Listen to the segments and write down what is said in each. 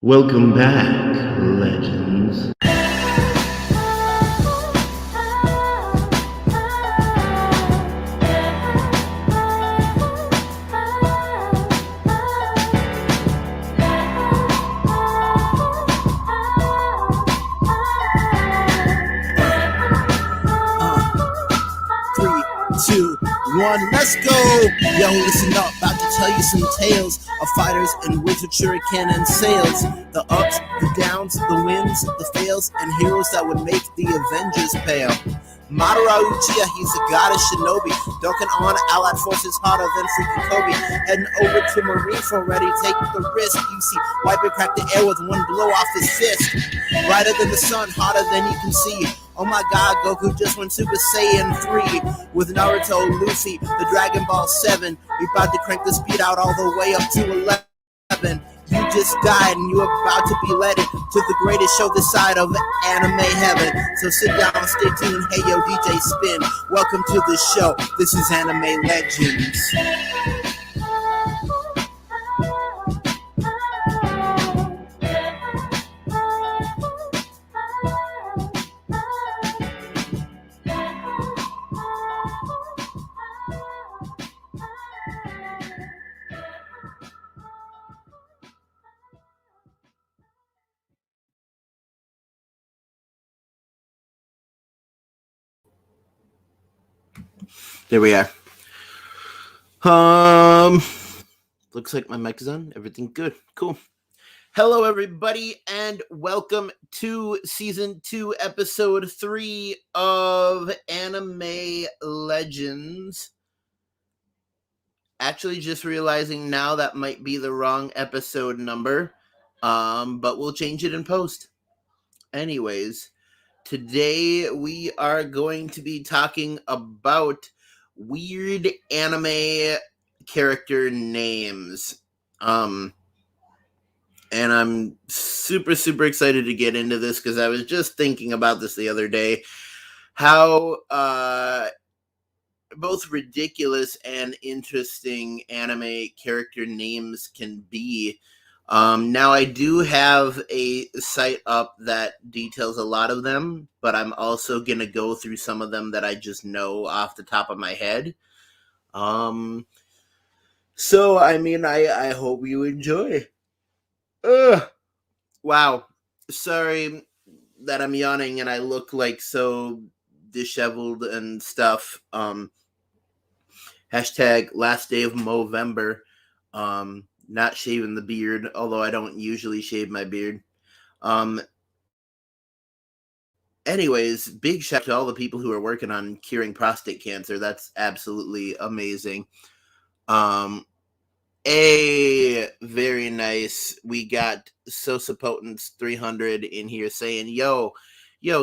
Welcome back, legends. Three, two, one, let's go! Yo, listen up, about to tell you some tales of fighters and wizard shuriken and sails. The ups, the downs, the wins, the fails, and heroes that would make the Avengers pale. Matara Uchiha, he's a goddess shinobi, dunking on allied forces harder than freaking Kobe. Heading over to Marineford, ready to take the risk. You see, wipe and crack the air with one blow off his fist. Brighter than the sun, hotter than you can see. Oh my god, Goku just went Super Saiyan 3 with Naruto, Luffy, the Dragon Ball 7. We about to crank the speed out all the way up to 11. You just died and you're about to be led to the greatest show this side of anime heaven. So sit down and stay tuned. Hey yo, DJ Spin, welcome to the show. This is Anime Legends. There we are. Looks like my mic is on. Everything good. Cool. Hello, everybody, and welcome to Season 2, Episode 3 of Anime Legends. Actually, just realizing now that might be the wrong episode number, but we'll change it in post. Anyways, today we are going to be talking about weird anime character names. And I'm super excited to get into this because I was just thinking about this the other day. How both ridiculous and interesting anime character names can be. Now I do have a site up that details a lot of them, but I'm also going to go through some of them that I just know off the top of my head. So, I mean, I hope you enjoy. Wow. Sorry that I'm yawning and I look like so disheveled and stuff. Hashtag last day of Movember. Not shaving the beard, although I don't usually shave my beard. Anyways, big shout out to all the people who are working on curing prostate cancer. That's absolutely amazing. Very nice. We got Sosa Potence 300 in here saying, yo,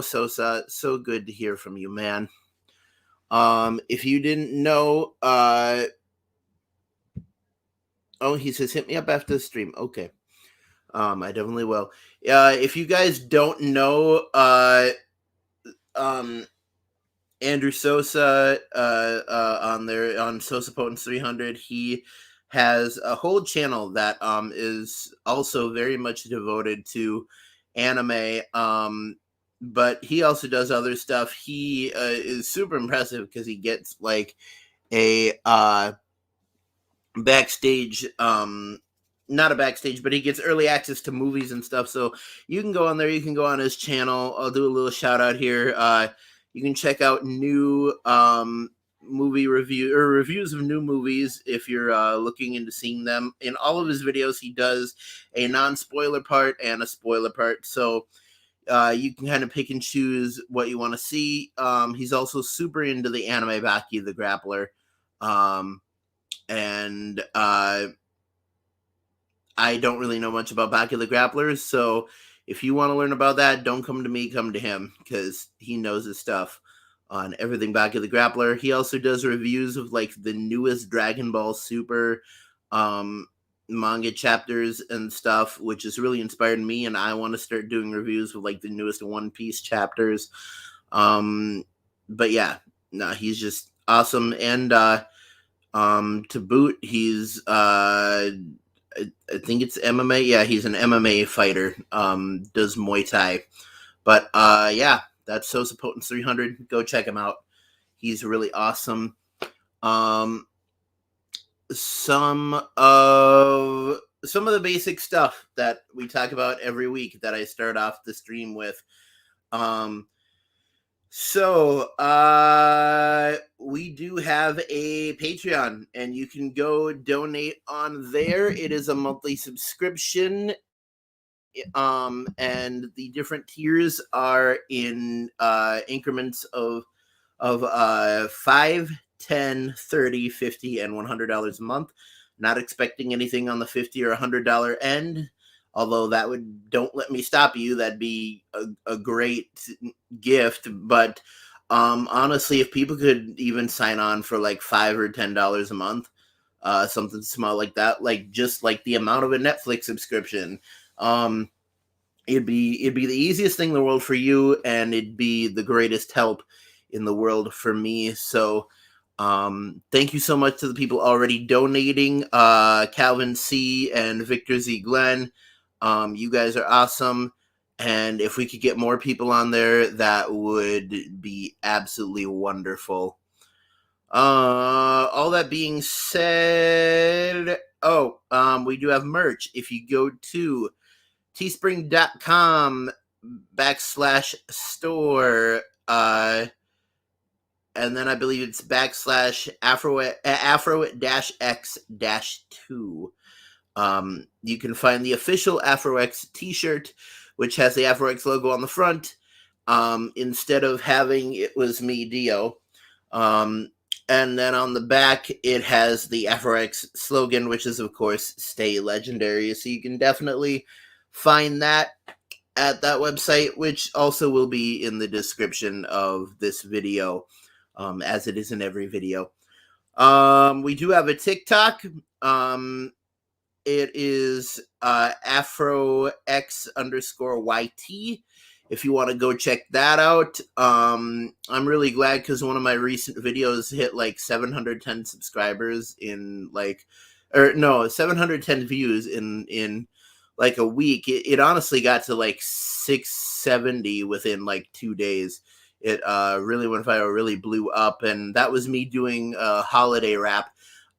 Sosa, so good to hear from you, man. If you didn't know, he says, hit me up after the stream. Okay. I definitely will. If you guys don't know, Andrew Sosa, on Sosa Potence 300, he has a whole channel that is also very much devoted to anime. But he also does other stuff. He is super impressive because he gets like a backstage, not a backstage, but he gets early access to movies and stuff. So you can go on there. You can go on his channel. I'll do a little shout out here. You can check out new movie reviews of new movies if you're looking into seeing them. In all of his videos, he does a non-spoiler part and a spoiler part. So you can kind of pick and choose what you want to see. He's also super into the anime Baki the Grappler. And I don't really know much about Baki the Grapplers, so if you want to learn about that, don't come to me, come to him, because he knows his stuff on everything Baki the Grappler. He also does reviews of like the newest Dragon Ball Super manga chapters and stuff, which has really inspired me, and I want to start doing reviews of like the newest One Piece chapters. But yeah, no, he's just awesome. And to boot, he's I think it's MMA. Yeah, he's an MMA fighter. Does Muay Thai. But yeah, that's Sosa Potence 300. Go check him out. He's really awesome. Um, some of the basic stuff that we talk about every week that I start off the stream with. Um, we do have a Patreon, and you can go donate on there. It is a monthly subscription. And the different tiers are in increments of 5, 10, 30, 50, and $100 a month. Not expecting anything on the $50 or $100 end, although that would, don't let me stop you, that'd be a great gift. But honestly, if people could even sign on for like $5 or $10 a month, something small like that, like just like the amount of a Netflix subscription, it'd be the easiest thing in the world for you, and it'd be the greatest help in the world for me. So thank you so much to the people already donating, Calvin C and Victor Z Glenn. You guys are awesome, and if we could get more people on there, that would be absolutely wonderful. All that being said, we do have merch. If you go to teespring.com/store, and then I believe it's /Afro-X-2. You can find the official Afro-X t-shirt, which has the Afro-X logo on the front, instead of having "It Was Me, Dio." And then on the back, it has the Afro-X slogan, which is, of course, "Stay Legendary." So you can definitely find that at that website, which also will be in the description of this video, as it is in every video. We do have a TikTok. It is AfroX_YT. If you want to go check that out. I'm really glad because one of my recent videos hit like 710 subscribers in 710 views in like a week. It honestly got to like 670 within like 2 days. It really went viral, really blew up, and that was me doing a holiday rap.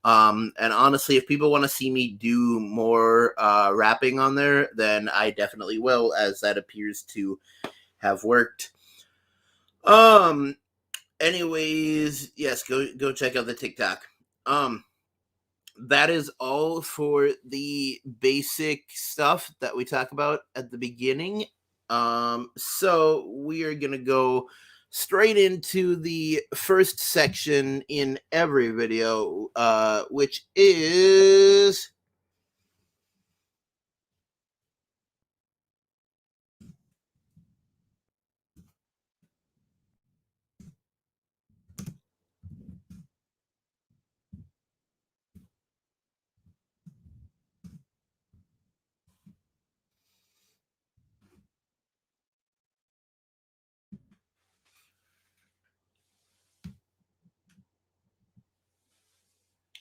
And honestly, if people want to see me do more rapping on there, then I definitely will, as that appears to have worked. Anyways, yes, go check out the TikTok. That is all for the basic stuff that we talk about at the beginning. So we are gonna go straight into the first section in every video, which is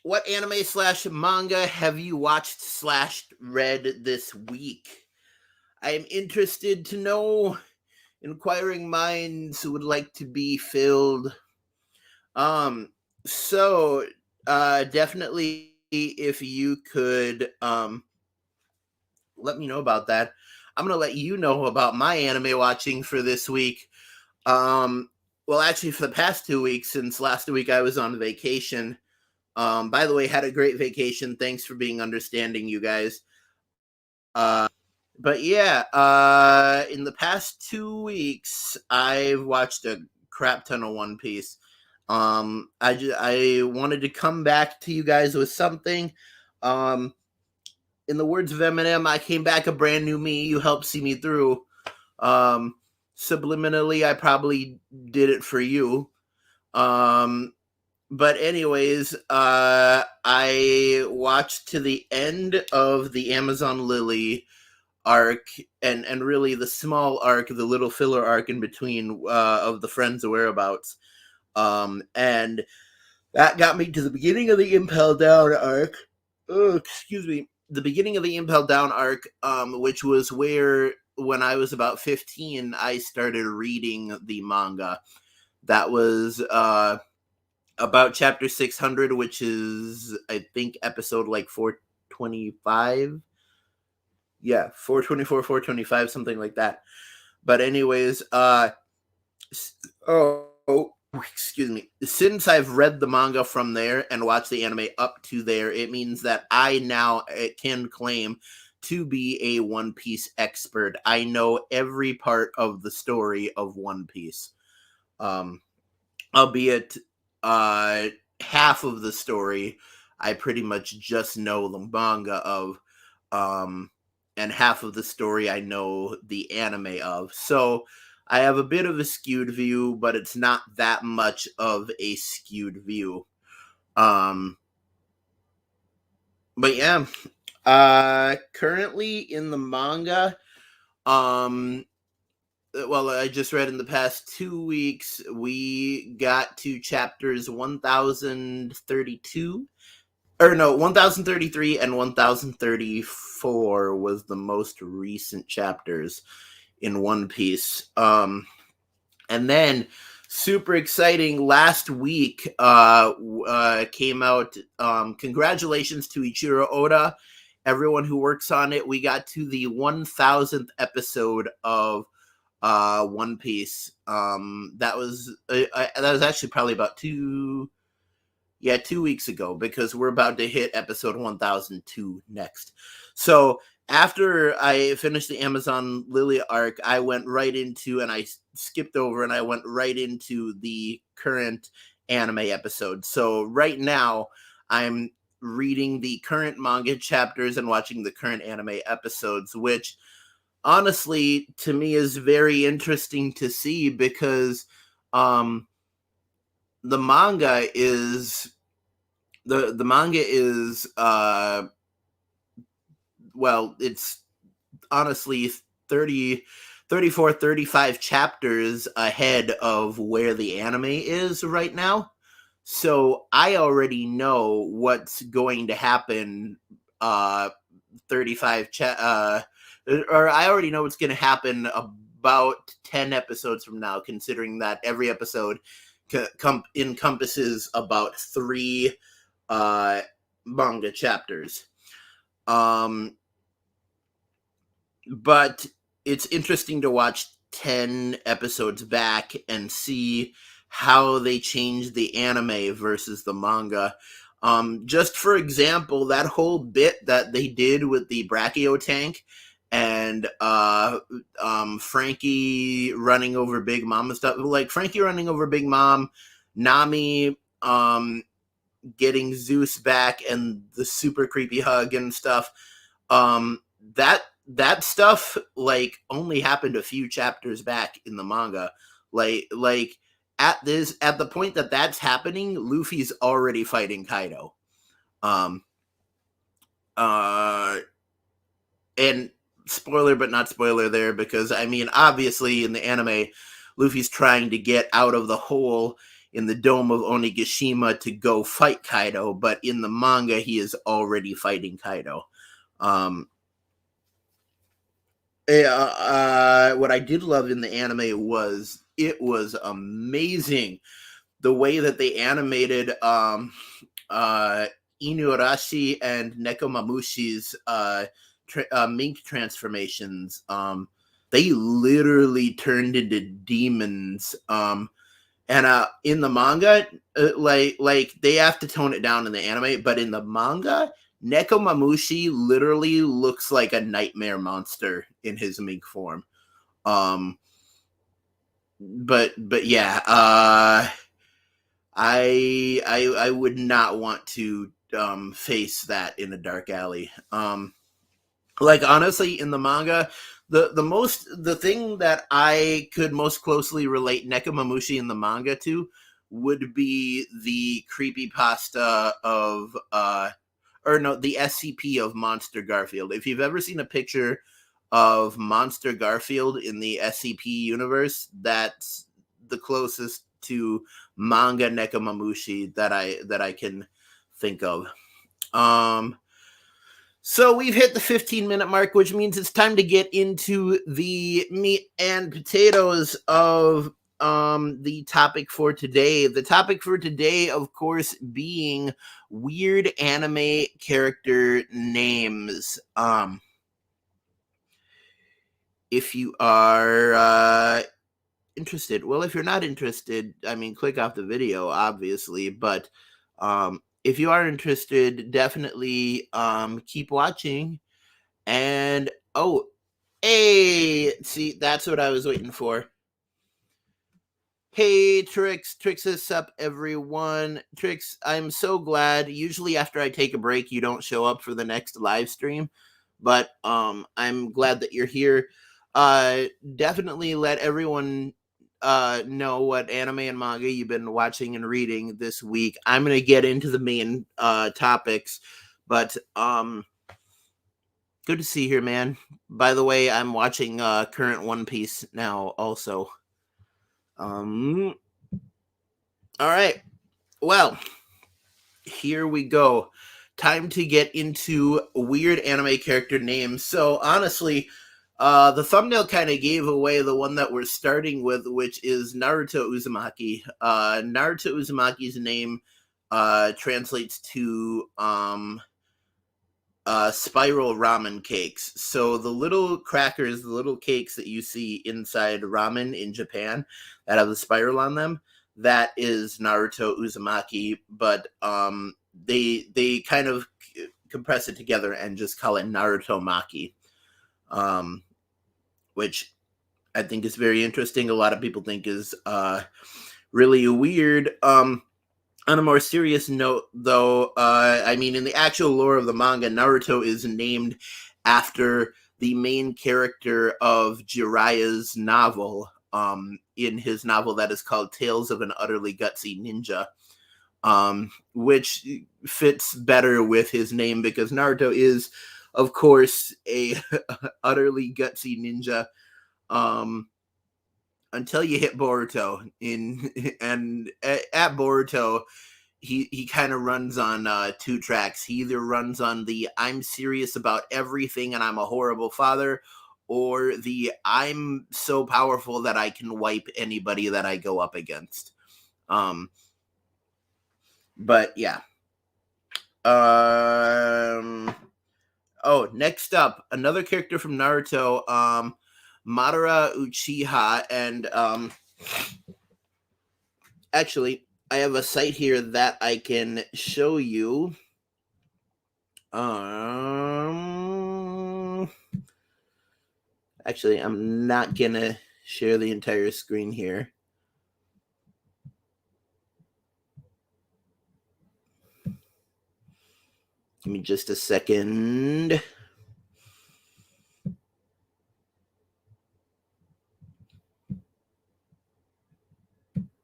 what anime/manga have you watched/read this week? I am interested to know. Inquiring minds would like to be filled. So definitely if you could let me know about that. I'm gonna let you know about my anime watching for this week. Well, actually, for the past 2 weeks, since last week I was on vacation. By the way, had a great vacation. Thanks for being understanding, you guys. But yeah, in the past 2 weeks, I've watched a crap ton of One Piece. I wanted to come back to you guys with something. In the words of Eminem, I came back a brand new me. You helped see me through. Subliminally, I probably did it for you. But anyways, I watched to the end of the Amazon Lily arc, and really the small arc, the little filler arc in between of the Friends' whereabouts. And that got me to the beginning of the Impel Down arc. Oh, excuse me. the beginning of the Impel Down arc, which was where when I was about 15, I started reading the manga. That was about chapter 600, which is, I think, episode like 425. Yeah, 424, 425, something like that. But anyways, excuse me. Since I've read the manga from there and watched the anime up to there, it means that I now can claim to be a One Piece expert. I know every part of the story of One Piece. Albeit half of the story I pretty much just know the manga of, and half of the story I know the anime of. So I have a bit of a skewed view, but it's not that much of a skewed view. But yeah, currently in the manga, well, I just read in the past 2 weeks, we got to chapters 1032. Or no, 1033 and 1034 was the most recent chapters in One Piece. And then, super exciting, last week came out. Congratulations to Ichiro Oda, everyone who works on it. We got to the 1000th episode of One Piece. That was actually probably about 2 weeks ago, because we're about to hit episode 1002 next. So after I finished the Amazon Lily arc, I went right into, and I skipped over, and I went right into the current anime episode. So right now I'm reading the current manga chapters and watching the current anime episodes, which honestly to me is very interesting to see, because the manga is well, it's honestly 30, 34, 35 chapters ahead of where the anime is right now. So I already know what's going to happen 35 or I already know what's going to happen about 10 episodes from now, considering that every episode encompasses about 3 manga chapters. But it's interesting to watch 10 episodes back and see how they changed the anime versus the manga. Just for example, that whole bit that they did with the Brachio tank and Frankie running over Big Mom and stuff, like Frankie running over Big Mom, Nami getting Zeus back and the super creepy hug and stuff, that stuff like only happened a few chapters back in the manga. Like at the point that that's happening, Luffy's already fighting Kaido. And spoiler but not spoiler there, because I mean, obviously in the anime Luffy's trying to get out of the hole in the dome of Onigashima to go fight Kaido, but in the manga he is already fighting Kaido. What I did love in the anime was it was amazing the way that they animated Inuyasha and Nekomamushi's mink transformations. They literally turned into demons. And in the manga, like they have to tone it down in the anime, but in the manga, Nekomamushi literally looks like a nightmare monster in his mink form. But yeah, I would not want to face that in a dark alley. Like honestly, in the manga, the thing that I could most closely relate Nekomamushi in the manga to would be the creepypasta of the SCP of Monster Garfield. If you've ever seen a picture of Monster Garfield in the SCP universe, that's the closest to manga Nekomamushi that I can think of. So we've hit the 15-minute mark, which means it's time to get into the meat and potatoes of the topic for today. The topic for today, of course, being weird anime character names. If you are interested, well, if you're not interested, I mean, click off the video, obviously, but if you are interested, definitely keep watching. And oh, hey, see, that's what I was waiting for. Hey, Trix is up, everyone. Trix, I'm so glad. Usually after I take a break, you don't show up for the next live stream, but I'm glad that you're here. Definitely let everyone know what anime and manga you've been watching and reading this week. I'm gonna get into the main topics, but good to see you here, man. By the way, I'm watching current One Piece now also. All right. Well, here we go. Time to get into weird anime character names. So honestly, the thumbnail kind of gave away the one that we're starting with, which is Naruto Uzumaki. Naruto Uzumaki's name translates to spiral ramen cakes. So the little crackers, the little cakes that you see inside ramen in Japan that have the spiral on them, that is Naruto Uzumaki, but they kind of compress it together and just call it Naruto Maki, which I think is very interesting. A lot of people think is really weird. On a more serious note, though, I mean, in the actual lore of the manga, Naruto is named after the main character of Jiraiya's novel, in his novel that is called Tales of an Utterly Gutsy Ninja, which fits better with his name because Naruto is, of course, a utterly gutsy ninja. Until you hit Boruto and at Boruto, he kind of runs on two tracks. He either runs on the I'm serious about everything and I'm a horrible father, or the I'm so powerful that I can wipe anybody that I go up against. But yeah. Oh, next up, another character from Naruto, Matara Uchiha, and actually, I have a site here that I can show you. Actually, I'm not gonna share the entire screen here. Give me just a second.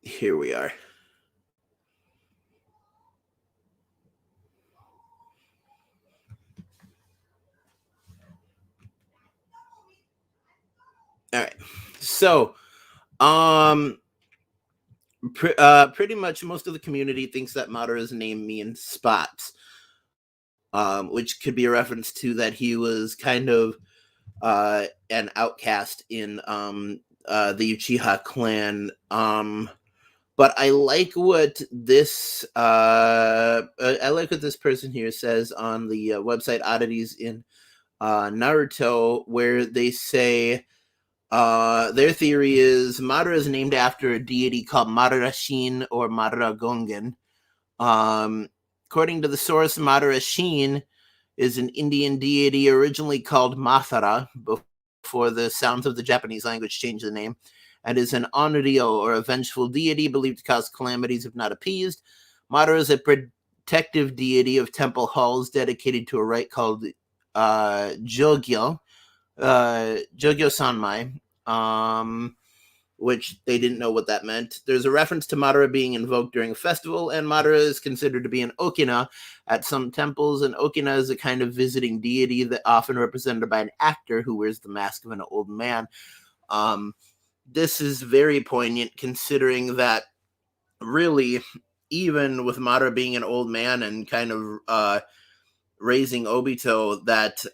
Here we are. All right. So, pretty much most of the community thinks that Madara's name means spots, which could be a reference to that he was kind of an outcast in the Uchiha clan. But I like what this person here says on the website Oddities in Naruto, where they say their theory is Madara is named after a deity called Madara Shin or Madara Gongen. According to the source, Madara Shin is an Indian deity originally called Mathara before the sounds of the Japanese language changed the name, and is an Onryo or a vengeful deity believed to cause calamities if not appeased. Madara is a protective deity of temple halls dedicated to a rite called Jogyo Sanmai, which they didn't know what that meant. There's a reference to Madara being invoked during a festival, and Madara is considered to be an Okina at some temples, and Okina is a kind of visiting deity that often represented by an actor who wears the mask of an old man. This is very poignant considering that really, even with Madara being an old man and kind of raising Obito that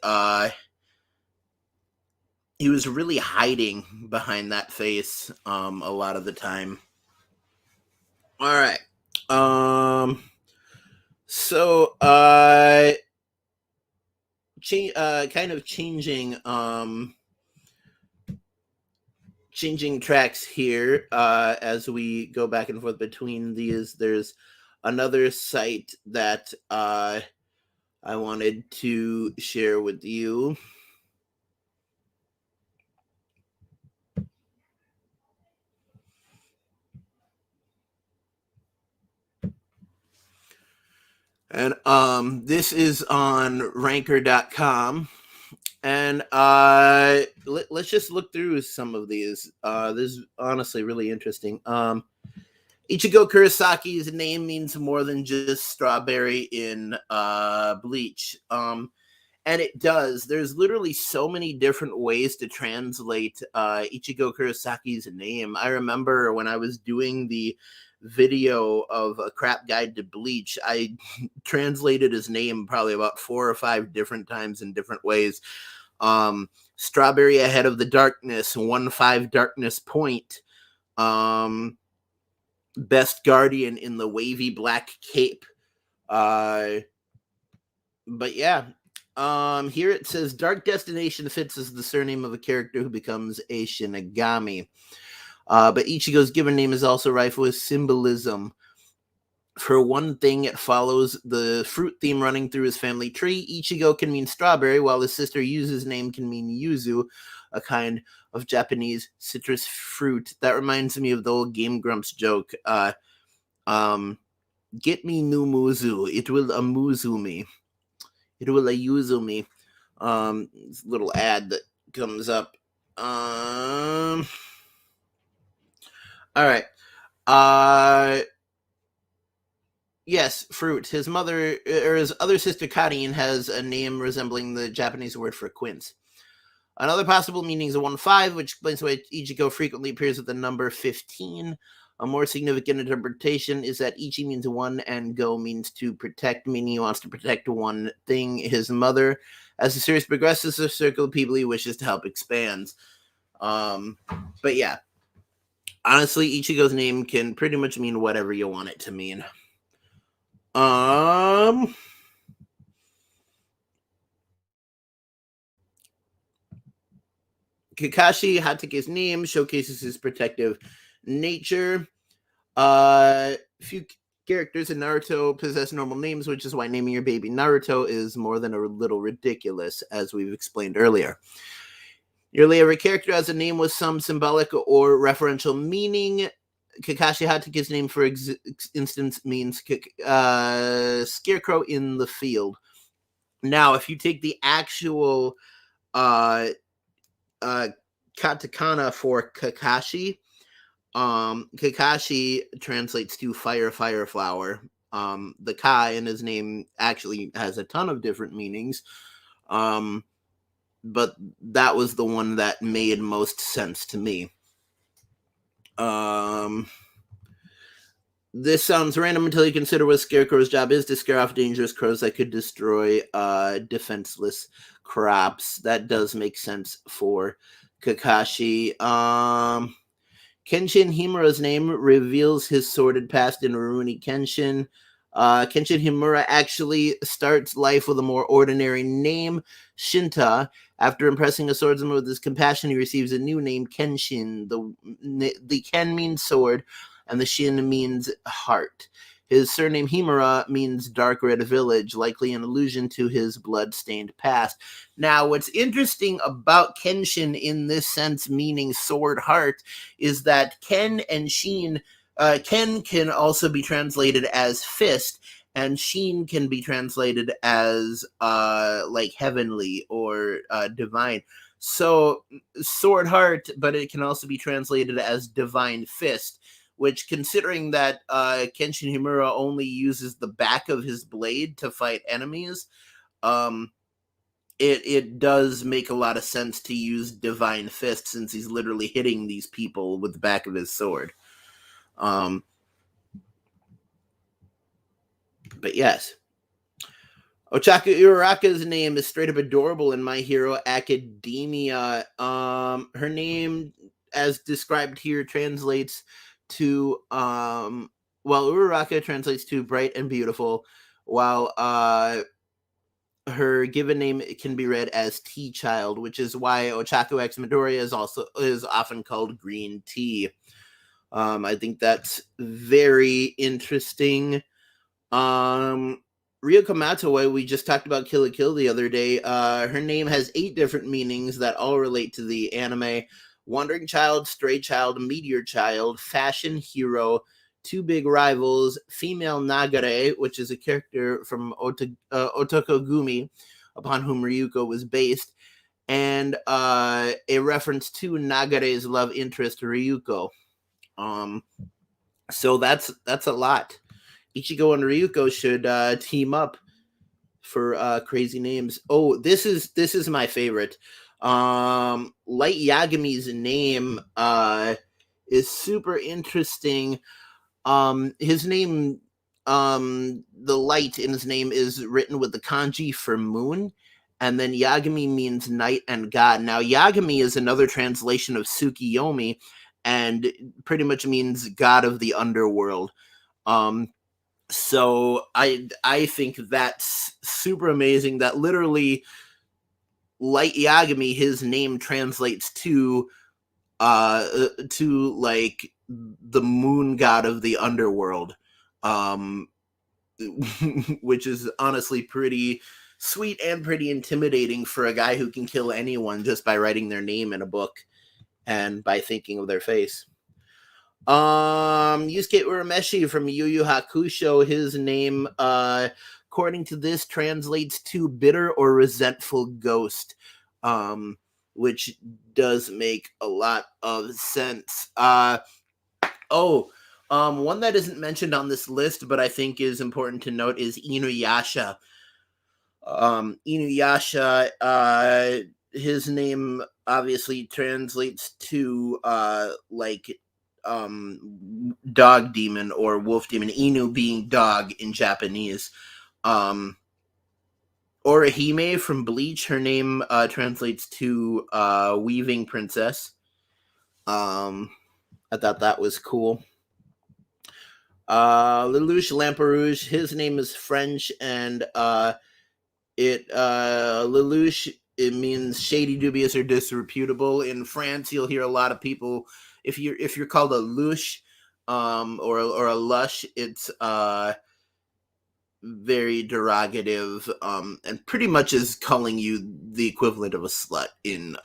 he was really hiding behind that face a lot of the time. All right. So kind of changing tracks here as we go back and forth between these. There's another site that I wanted to share with you. And this is on ranker.com. And let's just look through some of these. This is honestly really interesting. Ichigo Kurasaki's name means more than just strawberry in Bleach. And it does. There's literally so many different ways to translate Ichigo Kurasaki's name. I remember when I was doing the video of a crap guide to Bleach, I translated his name probably about 4 or 5 different times in different ways. Strawberry ahead of the darkness, 1-5 darkness point. Best guardian in the wavy black cape. But yeah. Here it says Dark Destination fits as the surname of a character who becomes a Shinigami. But Ichigo's given name is also rife with symbolism. For one thing, it follows the fruit theme running through his family tree. Ichigo can mean strawberry, while his sister Yuzu's name can mean yuzu, a kind of Japanese citrus fruit. That reminds me of the old Game Grumps joke. Get me new muzu. It will amuzu me. It will yuzu me. This little ad that comes up. All right. Yes, fruit. His mother, or his other sister, Karin, has a name resembling the Japanese word for quince. Another possible meaning is a 1-5, which explains why Ichigo frequently appears with the number 15. A more significant interpretation is that Ichi means 1 and Go means to protect, meaning he wants to protect one thing, his mother. As the series progresses, the circle of people he wishes to help expands. But yeah, honestly, Ichigo's name can pretty much mean whatever you want it to mean. Kakashi Hatake's name showcases his protective nature. Few characters in Naruto possess normal names, which is why naming your baby Naruto is more than a little ridiculous, as we've explained earlier. Nearly every character has a name with some symbolic or referential meaning. Kakashi Hatake's name, for instance, means scarecrow in the field. Now, if you take the actual katakana for Kakashi, Kakashi translates to fire flower. The Ka in his name actually has a ton of different meanings. But that was the one that made most sense to me. This sounds random until you consider what Scarecrow's job is to scare off dangerous crows that could destroy defenseless crops. That does make sense for Kakashi. Kenshin Himura's name reveals his sordid past in Rurouni Kenshin. Kenshin Himura actually starts life with a more ordinary name, Shinta. After impressing a swordsman with his compassion, he receives a new name, Kenshin. The Ken means sword, and the Shin means heart. His surname Himura means dark red village, likely an allusion to his blood-stained past. Now, what's interesting about Kenshin in this sense, meaning sword heart, is that Ken and Shin, Ken can also be translated as fist, and Shin can be translated as like heavenly or divine. So sword heart, but it can also be translated as divine fist, which, considering that Kenshin Himura only uses the back of his blade to fight enemies, it does make a lot of sense to use divine fist, since he's literally hitting these people with the back of his sword. But yes. Ochako Uraraka's name is straight up adorable in My Hero Academia. Her name, as described here, translates to Uraraka translates to bright and beautiful, while her given name can be read as Tea Child, which is why Ochako X Midoriya is often called Green Tea. I think that's very interesting. Ryoko Matsuo, we just talked about Kill la Kill the other day. Her name has 8 different meanings that all relate to the anime: Wandering Child, Stray Child, Meteor Child, Fashion Hero, Two Big Rivals, Female Nagare, which is a character from Otokogumi, upon whom Ryuko was based, and a reference to Nagare's love interest, Ryuko. So that's a lot. Ichigo and Ryuko should team up for crazy names. Oh, this is my favorite. Light Yagami's name is super interesting. His name, the light in his name is written with the kanji for moon, and then Yagami means night and god. Now, Yagami is another translation of Tsukiyomi, and pretty much means god of the underworld. So I think that's super amazing that literally Light Yagami, his name translates to like the moon god of the underworld, which is honestly pretty sweet and pretty intimidating for a guy who can kill anyone just by writing their name in a book and by thinking of their face. Yusuke Urameshi from Yu Yu Hakusho, his name, according to this, translates to bitter or resentful ghost, which does make a lot of sense. One that isn't mentioned on this list, but I think is important to note, is Inuyasha. Inuyasha, his name obviously translates to dog demon or wolf demon, Inu being dog in Japanese. Orihime from Bleach, her name translates to weaving princess. I thought that was cool. Lelouch Lamperouge, his name is French, and Lelouch, it means shady, dubious, or disreputable. In France, you'll hear a lot of people, if you're called a louche, or a lush, it's very derogative, and pretty much is calling you the equivalent of a slut in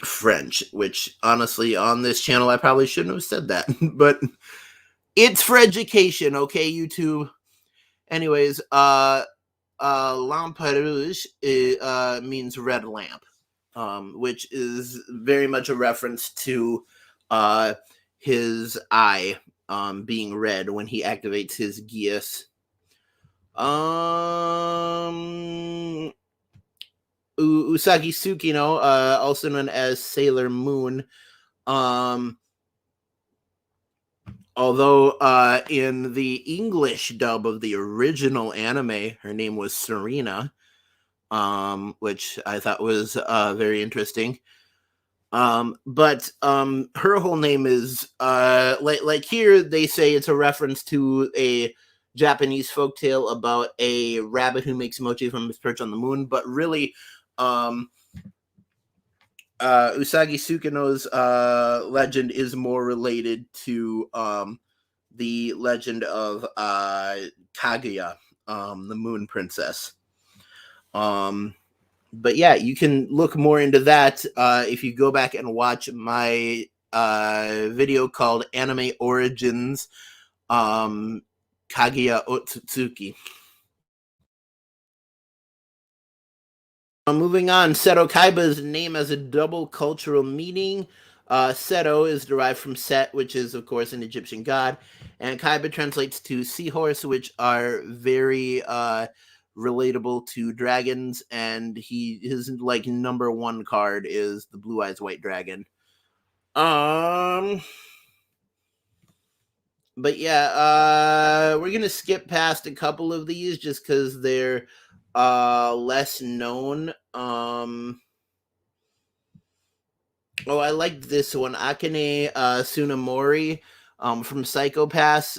French, which honestly on this channel I probably shouldn't have said that, but it's for education, okay, YouTube. Anyways, Lampe Rouge means red lamp, which is very much a reference to his eye being red when he activates his Geas. Usagi Sukino, also known as Sailor Moon. Although in the English dub of the original anime, her name was Serena, which I thought was very interesting. But her whole name is like here they say it's a reference to a Japanese folktale about a rabbit who makes mochi from his perch on the moon, but really Usagi Sukino's legend is more related to the legend of Kaguya, the Moon Princess. But yeah, you can look more into that if you go back and watch my video called Anime Origins Kaguya Otsutsuki. Moving on, Seto Kaiba's name has a double cultural meaning. Seto is derived from Set, which is, of course, an Egyptian god, and Kaiba translates to seahorse, which are very relatable to dragons, and his like number 1 card is the Blue Eyes White Dragon. But yeah, we're gonna skip past a couple of these just because they're less known. Oh, I liked this one, Akane Tsunemori, from Psychopaths.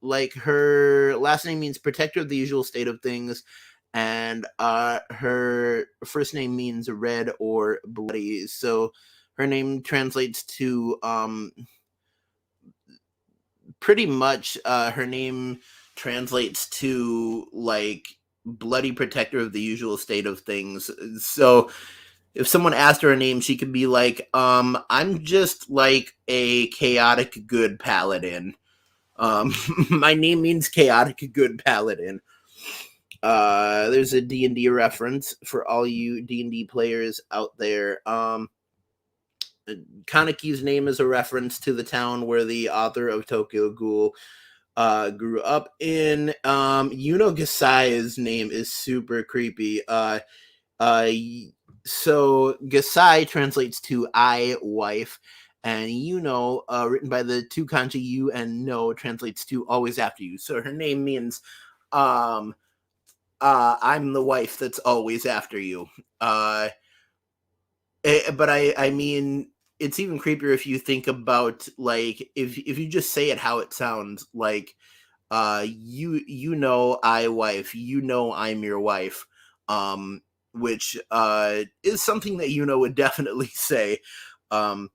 Like, her last name means protector of the usual state of things, and her first name means red or bloody. So her name translates to pretty much her name translates to like bloody protector of the usual state of things. So if someone asked her a name, she could be like, I'm just like a chaotic good paladin. My name means chaotic good paladin. There's a D&D reference for all you D&D players out there. Kaneki's name is a reference to the town where the author of Tokyo Ghoul grew up in. Yuno Gasai's name is super creepy. Uh, so Gasai translates to I wife, and Yuno, written by the two kanji you and no, translates to always after you. So her name means um I'm the wife that's always after you. But I mean, it's even creepier if you think about, like, if you just say it how it sounds, like, you know I wife, you know I'm your wife, which is something that would definitely say. Um,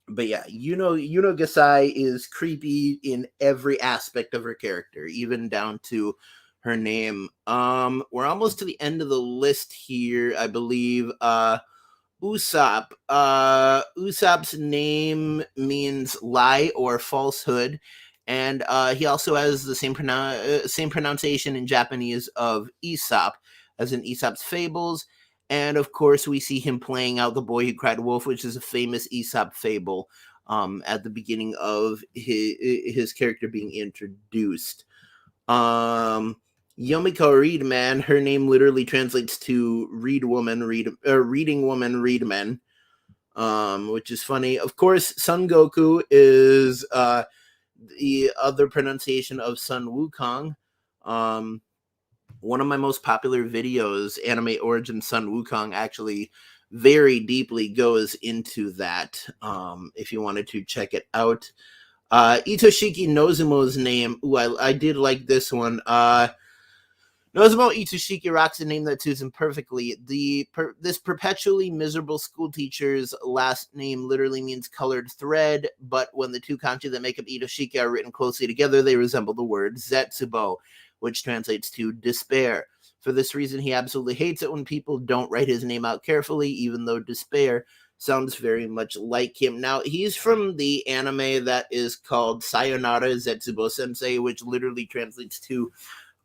but yeah, Gasai is creepy in every aspect of her character, even down to her name. We're almost to the end of the list here, I believe. Usopp. Usopp's name means lie or falsehood, and he also has the same pronunciation in Japanese of Aesop, as in Aesop's Fables. And of course, we see him playing out the boy who cried wolf, which is a famous Aesop fable. At the beginning of his character being introduced. Yomiko Reed Man, her name literally translates to read woman, reading woman, read men, which is funny. Of course, Son Goku is the other pronunciation of Sun Wukong. One of my most popular videos, Anime Origin Sun Wukong, actually very deeply goes into that. If you wanted to check it out. Itoshiki Nozumo's name. Ooh, I did like this one. Nozumo Itoshiki rocks a name that suits him perfectly. This perpetually miserable school teacher's last name literally means colored thread, but when the two kanji that make up Itoshiki are written closely together, they resemble the word zetsubo, which translates to despair. For this reason, he absolutely hates it when people don't write his name out carefully, even though despair sounds very much like him. Now, he's from the anime that is called Sayonara Zetsubo Sensei, which literally translates to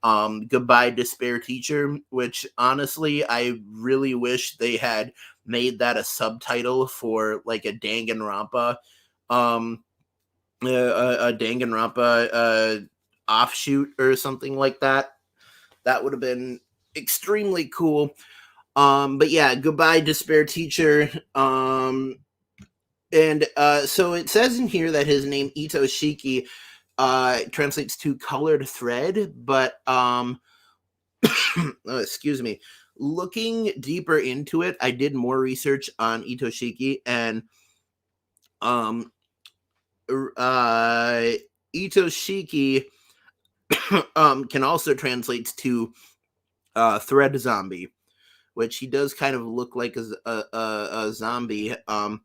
Goodbye Despair Teacher, which honestly I really wish they had made that a subtitle for like a Danganronpa a Danganronpa offshoot or something like that. That would have been extremely cool. But yeah, Goodbye Despair Teacher. And so it says in here that his name Itoshiki translates to colored thread, but excuse me, looking deeper into it, I did more research on Itoshiki, and Itoshiki can also translate to thread zombie, which he does kind of look like a zombie. But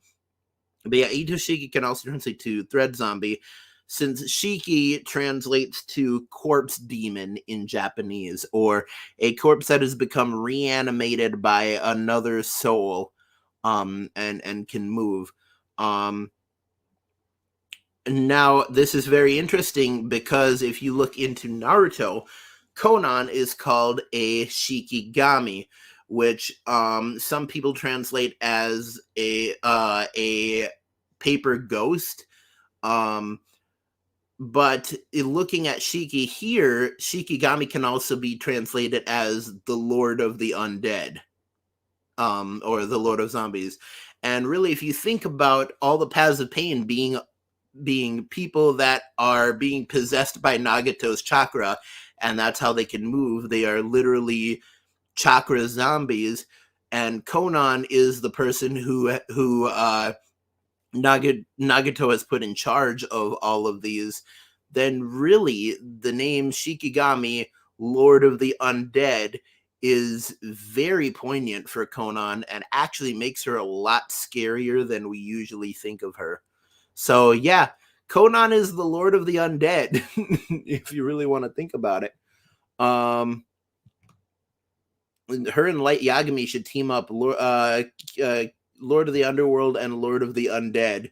yeah, Itoshiki can also translate to thread zombie, since Shiki translates to corpse demon in Japanese, or a corpse that has become reanimated by another soul, and can move. Now, this is very interesting because if you look into Naruto, Konan is called a Shikigami, which some people translate as a paper ghost. But looking at Shiki here, Shikigami can also be translated as the Lord of the Undead, or the Lord of Zombies. And really, if you think about all the paths of pain being being people that are being possessed by Nagato's chakra, and that's how they can move. They are literally chakra zombies, and Conan is the person who Nagato has put in charge of all of these. Then really the name Shikigami, Lord of the Undead, is very poignant for Conan and actually makes her a lot scarier than we usually think of her. So yeah, Conan is the Lord of the Undead, if you really want to think about it. Her and Light Yagami should team up, Lord of the Underworld and Lord of the Undead.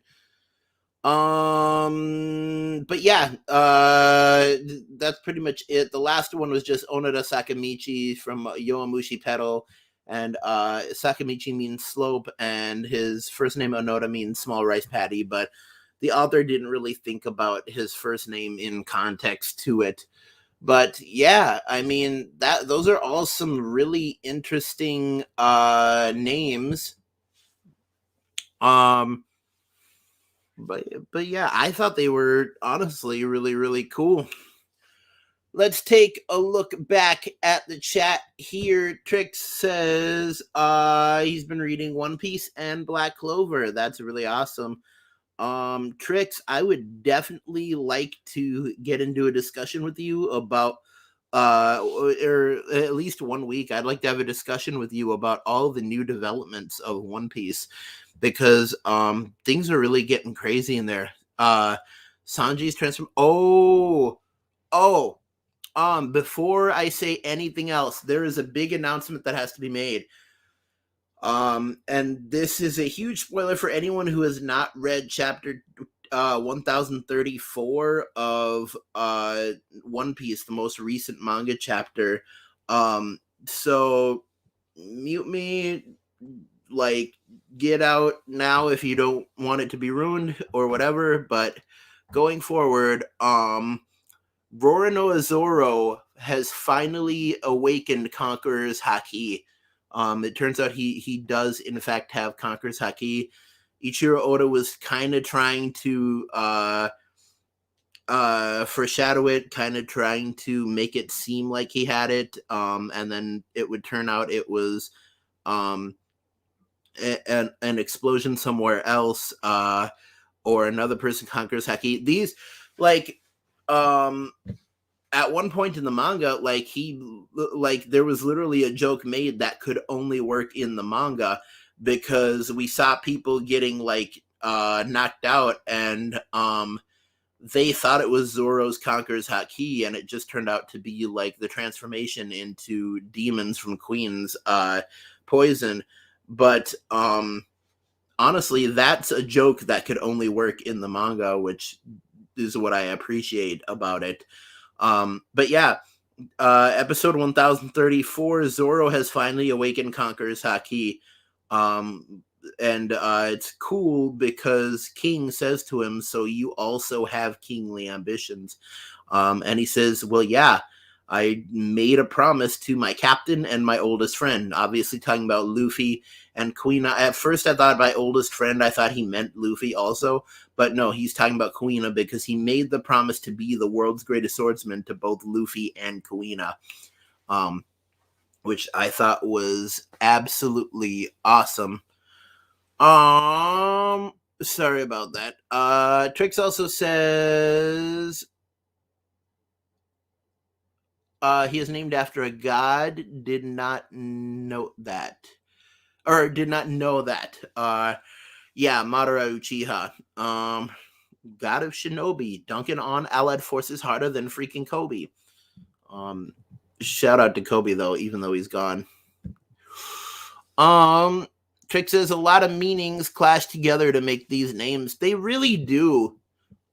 But yeah, that's pretty much it. The last one was just Onora Sakamichi from Yowamushi Pedal, and Sakamichi means slope, and his first name Onora means small rice paddy, but the author didn't really think about his first name in context to it. But yeah, I mean, that those are all some really interesting names. But yeah, I thought they were honestly really, really cool. Let's take a look back at the chat here. Trix says he's been reading One Piece and Black Clover. That's really awesome. Trix, I would definitely like to get into a discussion with you about or at least 1 week. I'd like to have a discussion with you about all the new developments of One Piece, because things are really getting crazy in there. Sanji's transform. Before I say anything else, there is a big announcement that has to be made. And this is a huge spoiler for anyone who has not read chapter 1034 of One Piece, the most recent manga chapter. So mute me, like, get out now if you don't want it to be ruined or whatever. But going forward, Roronoa Zoro has finally awakened Conqueror's Haki. It turns out he does in fact have Conqueror's Haki. Ichiro Oda was kind of trying to foreshadow it, kind of trying to make it seem like he had it, and then it would turn out it was an explosion somewhere else, or another person conquers Haki. These, like, at one point in the manga, there was literally a joke made that could only work in the manga, because we saw people getting knocked out, and they thought it was Zoro's Conqueror's Haki, and it just turned out to be like the transformation into demons from Queen's poison. But honestly, that's a joke that could only work in the manga, which is what I appreciate about it. But yeah, episode 1034, Zoro has finally awakened Conqueror's Haki. And it's cool because King says to him, so you also have kingly ambitions. And he says, well, yeah, I made a promise to my captain and my oldest friend, obviously talking about Luffy and Kuina. At first I thought my oldest friend, I thought he meant Luffy also, but no, he's talking about Kuina, because he made the promise to be the world's greatest swordsman to both Luffy and Kuina, which I thought was absolutely awesome. Sorry about that. Trix also says he is named after a god. Did not know that. Yeah, Matara Uchiha. God of Shinobi. Dunking on allied forces harder than freaking Kobe. Shout out to Kobe though, even though he's gone. Trix says a lot of meanings clash together to make these names. They really do.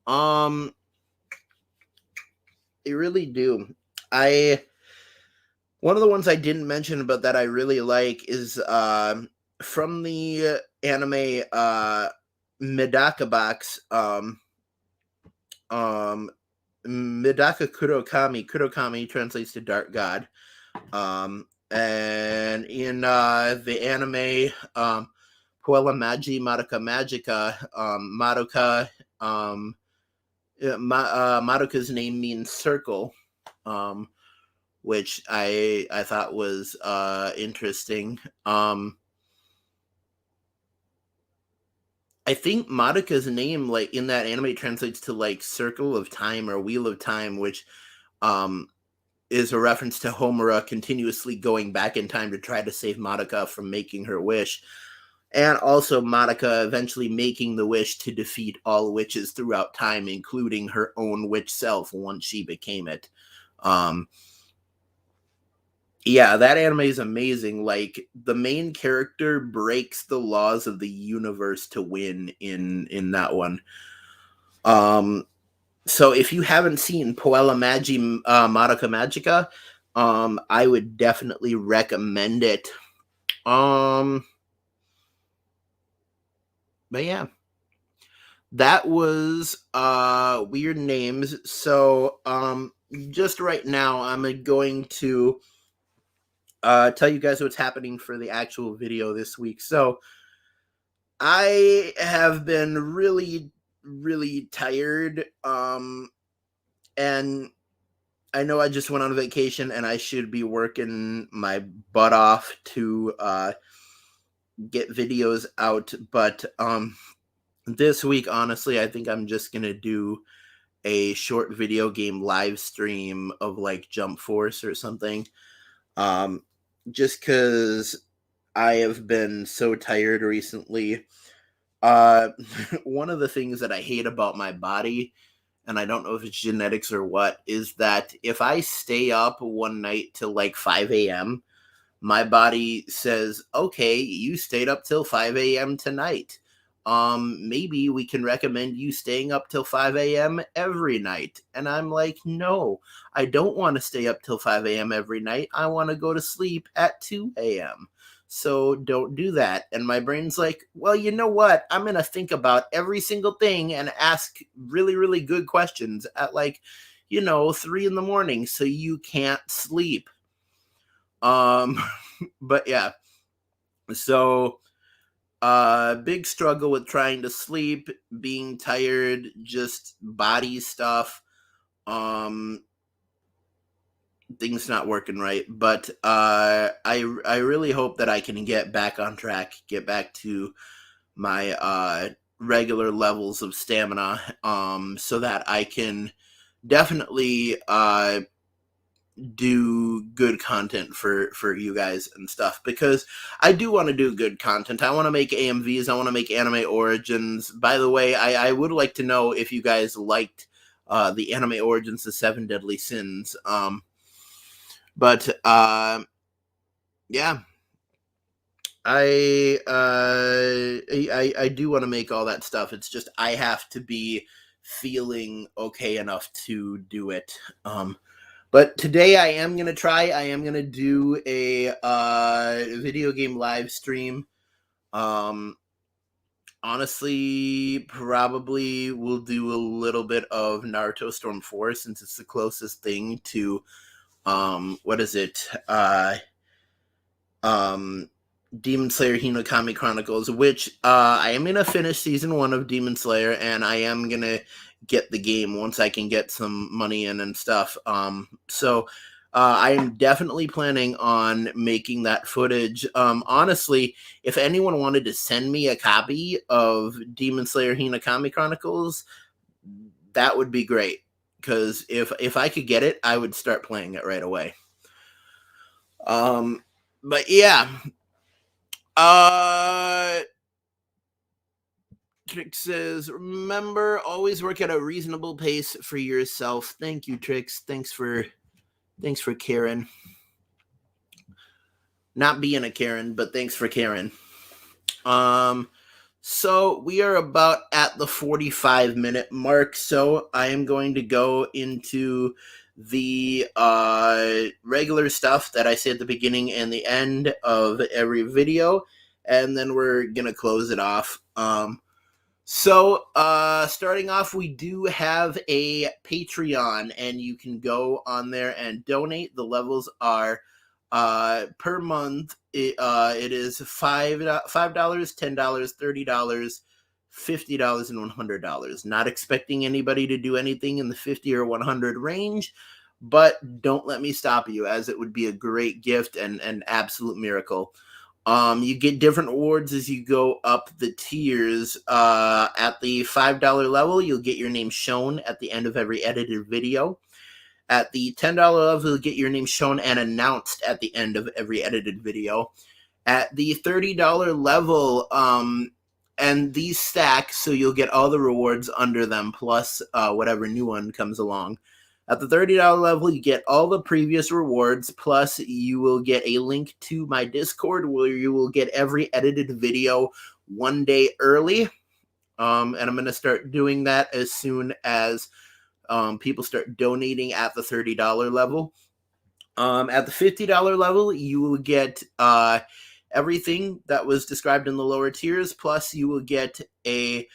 They really do. One of the ones I didn't mention but that I really like is from the anime Medaka box. Medaka Kurokami translates to Dark God. And in the anime Puella Magi Madoka Magica, Madoka Madoka's name means circle, which I thought was interesting. I think Madoka's name, like in that anime, translates to like circle of time or wheel of time, which um is a reference to Homura continuously going back in time to try to save Madoka from making her wish. And also Madoka eventually making the wish to defeat all witches throughout time, including her own witch self once she became it. Um, yeah, that anime is amazing. Like, the main character breaks the laws of the universe to win in that one. So if you haven't seen Puella Magi Madoka Magica, I would definitely recommend it. But yeah, that was weird names. So just right now, I'm going to tell you guys what's happening for the actual video this week. So I have been really, really tired. And I know I just went on vacation and I should be working my butt off to get videos out, but this week, honestly, I think I'm just gonna do a short video game live stream of like Jump Force or something. Just because I have been so tired recently. Uh, one of the things that I hate about my body, and I don't know if it's genetics or what, is that if I stay up one night till like 5 a.m., my body says, okay, you stayed up till 5 a.m. tonight. Maybe we can recommend you staying up till 5 a.m. every night. And I'm like, no, I don't want to stay up till 5 a.m. every night. I want to go to sleep at 2 a.m. So don't do that. And my brain's like, well, you know what? I'm going to think about every single thing and ask really, really good questions at like, 3 in the morning so you can't sleep. But yeah, so big struggle with trying to sleep, being tired, just body stuff, things not working right. But I really hope that I can get back on track, get back to my regular levels of stamina, so that I can definitely do good content for you guys and stuff, because I do want to do good content. I want to make AMVs. I want to make anime origins. By the way, I would like to know if you guys liked the anime origins, the 7 Deadly Sins. But yeah, I do want to make all that stuff. It's just I have to be feeling okay enough to do it. But today I am going to try. I am going to do a video game live stream. Honestly, probably we'll do a little bit of Naruto Storm 4 since it's the closest thing to, what is it? Demon Slayer Hinokami Chronicles, which I am going to finish season 1 of Demon Slayer, and I am going to get the game once I can get some money in and stuff. So I am definitely planning on making that footage. Honestly, if anyone wanted to send me a copy of Demon Slayer Hinokami Chronicles, that would be great. Because if I could get it, I would start playing it right away. But yeah. Trix says, remember, always work at a reasonable pace for yourself. Thank you, Trix. Thanks for Karen. Not being a Karen, but thanks for Karen. So we are about at the 45-minute mark, so I am going to go into the regular stuff that I say at the beginning and the end of every video, and then we're gonna close it off. So starting off, we do have a Patreon, and you can go on there and donate. The levels are per month. It is $5, $10, $30, $50 and $100. Not expecting anybody to do anything in the 50 or 100 range, but don't let me stop you, as it would be a great gift and an absolute miracle. You get different awards as you go up the tiers. At the $5 level, you'll get your name shown at the end of every edited video. At the $10 level, you'll get your name shown and announced at the end of every edited video. At the $30 level, and these stack, so you'll get all the rewards under them, plus whatever new one comes along. At the $30 level, you get all the previous rewards, plus you will get a link to my Discord where you will get every edited video 1 day early. And I'm going to start doing that as soon as people start donating at the $30 level. At the $50 level, you will get everything that was described in the lower tiers, plus you will get a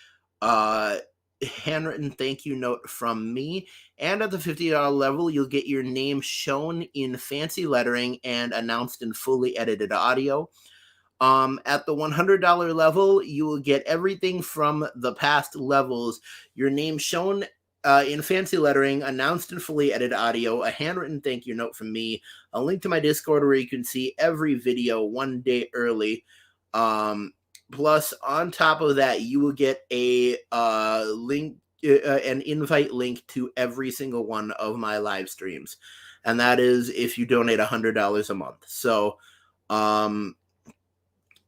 handwritten thank you note from me. And at the $50 level, you'll get your name shown in fancy lettering and announced in fully edited audio. At the $100 level, you will get everything from the past levels, your name shown in fancy lettering, announced in fully edited audio, a handwritten thank you note from me, a link to my Discord where you can see every video 1 day early. Plus, on top of that, you will get a link, an invite link to every single one of my live streams, and that is if you donate $100 a month. So,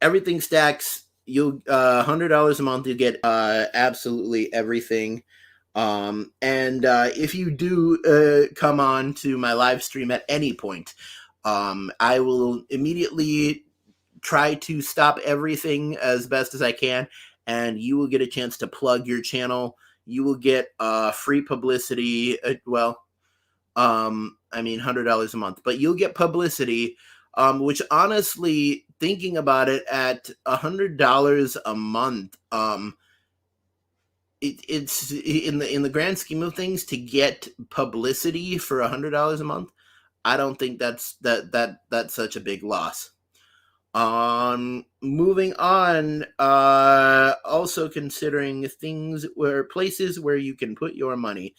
everything stacks. You'll $100 a month. You get absolutely everything. And if you do come on to my live stream at any point, I will immediately try to stop everything as best as I can, and you will get a chance to plug your channel. You will get free publicity. $100 a month, but you'll get publicity, which honestly, thinking about it, at $100 a month, it's in the grand scheme of things, to get publicity for $100 a month, I don't think that's such a big loss. Moving on, also considering places where you can put your money.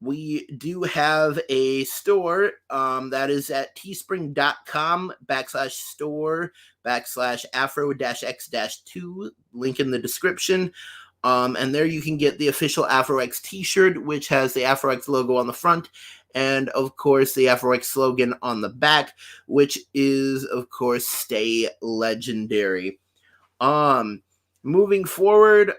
We do have a store that is at teespring.com/store/afro-x-2, link in the description. And there you can get the official AfroX t-shirt, which has the AfroX logo on the front, and of course the AfroX slogan on the back, which is, of course, stay legendary. Moving forward,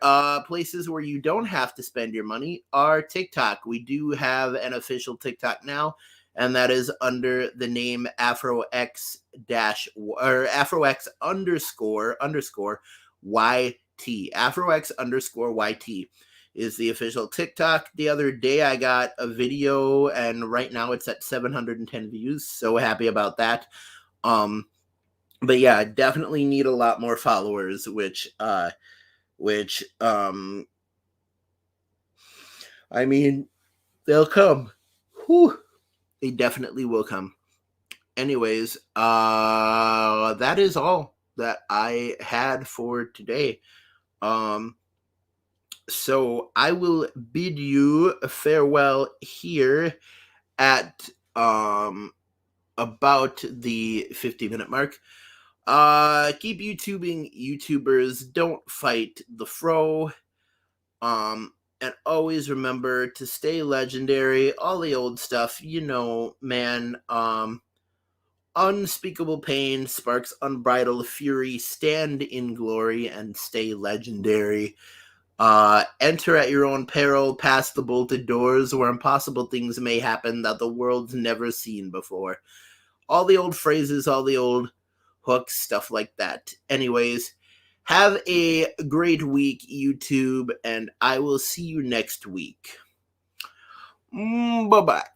places where you don't have to spend your money are TikTok. We do have an official TikTok now, and that is under the name AfroX __YT. AfroX _YT is the official TikTok. The other day I got a video, and right now it's at 710 views. So happy about that. But yeah, I definitely need a lot more followers, which I mean, they'll come. Whew. They definitely will come. Anyways, that is all that I had for today. So I will bid you farewell here at about the 50-minute mark. Keep YouTubing, YouTubers. Don't fight the fro. And always remember to stay legendary. All the old stuff, man. Unspeakable pain sparks unbridled fury. Stand in glory and stay legendary. Enter at your own peril, past the bolted doors, where impossible things may happen that the world's never seen before. All the old phrases, all the old hooks, stuff like that. Anyways, have a great week, YouTube, and I will see you next week. Bye-bye.